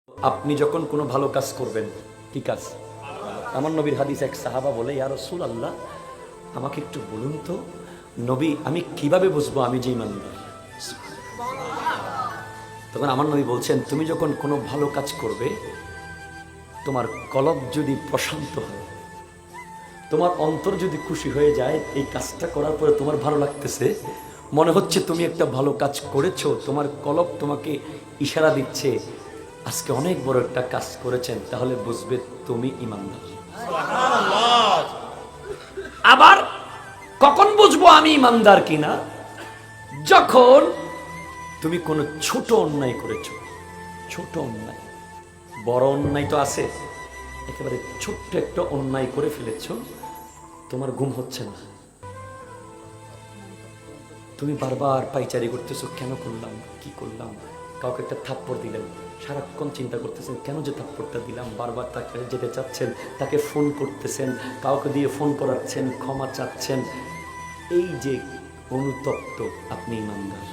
আপনি যখন কোনো ভালো কাজ করবেন, কি কাজ? আমার নবীর হাদিস, এক সাহাবা বলে, ইয়া রাসূলুল্লাহ, আমাকে একটু বলুন তো নবী, আমি কিভাবে বুঝবো আমি যে ইমানদার? তখন আমার নবী বলছেন, তুমি যখন কোনো ভালো কাজ করবে, তোমার কলব যদি প্রশান্ত হয়, তোমার অন্তর যদি খুশি হয়ে যায়, এই কাজটা করার পরে তোমার ভালো লাগতেছে, মনে হচ্ছে তুমি একটা ভালো কাজ করেছো, তোমার কলব তোমাকে ইশারা দিচ্ছে আজকে অনেক বড় একটা কাজ করেছেন, তাহলে বুঝবে তুমি ইমানদার। আবার কখন বুঝবো আমি ইমানদার কিনা? যখন তুমি কোনো ছোট অন্যায় করেছো, ছোট অন্যায়, বড় অন্যায় তো আছে, একেবারে ছোট্ট একটা অন্যায় করে ফেলেছো, তোমার ঘুম হচ্ছে না, তুমি বারবার পাইচারি করতেছো, কেন করলাম, কি করলাম, কাউকে একটা থাপ্পড় দিলেন, সারাক্ষণ চিন্তা করতেছেন কেন যে থাপ্পড়টা দিলাম, বারবার তাকে যেতে চাচ্ছেন, তাকে ফোন করতেছেন, কাউকে দিয়ে ফোন করাচ্ছেন, ক্ষমা চাচ্ছেন, এই যে অনুতপ্ত, আপনি ইমানদার।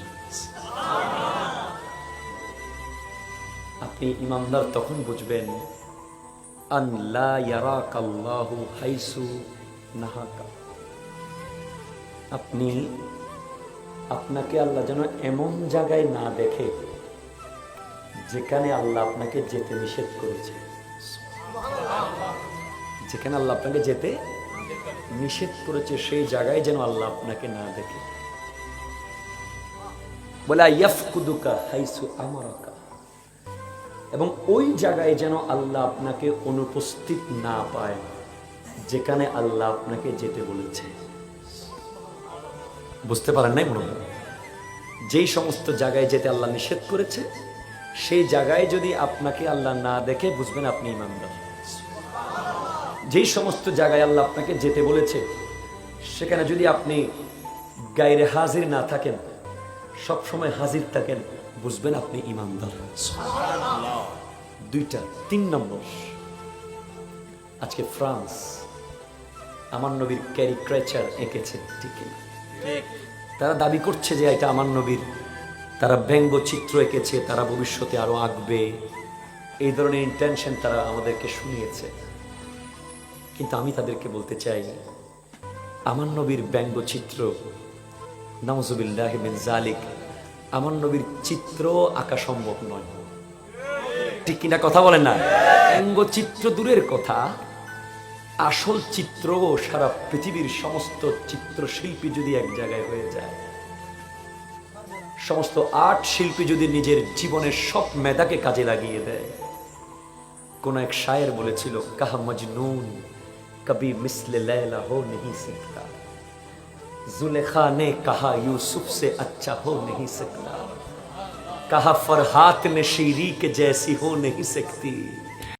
আপনি ইমানদার তখন বুঝবেন, আন লা ইয়ারাকাল্লাহু হাইসু নাহাকা, আপনি আপনাকে আল্লাহ যেন এমন জায়গায় না দেখে যেখানে আল্লাহ আপনাকে যেতে নিষেধ করেছে। যেখানে আল্লাহ আপনাকে যেতে নিষেধ করেছে সেই জায়গায় যেন আল্লাহ আপনাকে না দেখে। বলে ইয়াফকুদুকা হাইসু আমারাকা, এবং ওই জায়গায় যেন আল্লাহ আপনাকে অনুপস্থিত না পায় যেখানে আল্লাহ আপনাকে যেতে বলেছে। বুঝতে পারেন নাই মনে হয়? যেই সমস্ত জায়গায় যেতে আল্লাহ নিষেধ করেছে সেই জায়গায় যদি আপনাকে আল্লাহ না দেখে, বুঝবেন আপনি ইমানদার। যেই সমস্ত জায়গায় আল্লাহ আপনাকে যেতে বলেছে সেখানে যদি আপনি গায়রে হাজির না থাকেন, সব সময় হাজির থাকেন, বুঝবেন আপনি ইমানদার। দুইটা। 3 নম্বর, আজকে ফ্রান্স আমার নবীর ক্যারিকেচার এঁকেছে, ঠিক না? তারা দাবি করছে যে এটা আমার নবীর, তারা ব্যঙ্গচিত্র এঁকেছে, তারা ভবিষ্যতে আরো আঁকবে, এই ধরনের ইন্টেনশন তারা আমাদেরকে শুনিয়েছে। কিন্তু আমি তাদেরকে বলতে চাই, আমার নবীর ব্যঙ্গচিত্র, নাউজুবিল্লাহি মিন যালিক, আমার নবীর চিত্র আঁকা সম্ভব নয়, ঠিক কিনা? কথা বলেন না? ব্যঙ্গচিত্র দূরের কথা, আসল চিত্র সারা পৃথিবীর সমস্ত চিত্রশিল্পী যদি এক জায়গায় হয়ে যায়, সমস্ত আর্ট শিল্পী যদি নিজের জীবনের সব মেধাকে কাজে লাগিয়ে দেয়। কোন এক শায়ের বলেছিল, কাহা মজনুন কবি মিসলে লায়লা হো नहीं सकता, जुलेखा ने कहा यूसुफ से अच्छा हो नहीं सकता, कहा फरहात ने शीरी के जैसी हो नहीं सकती,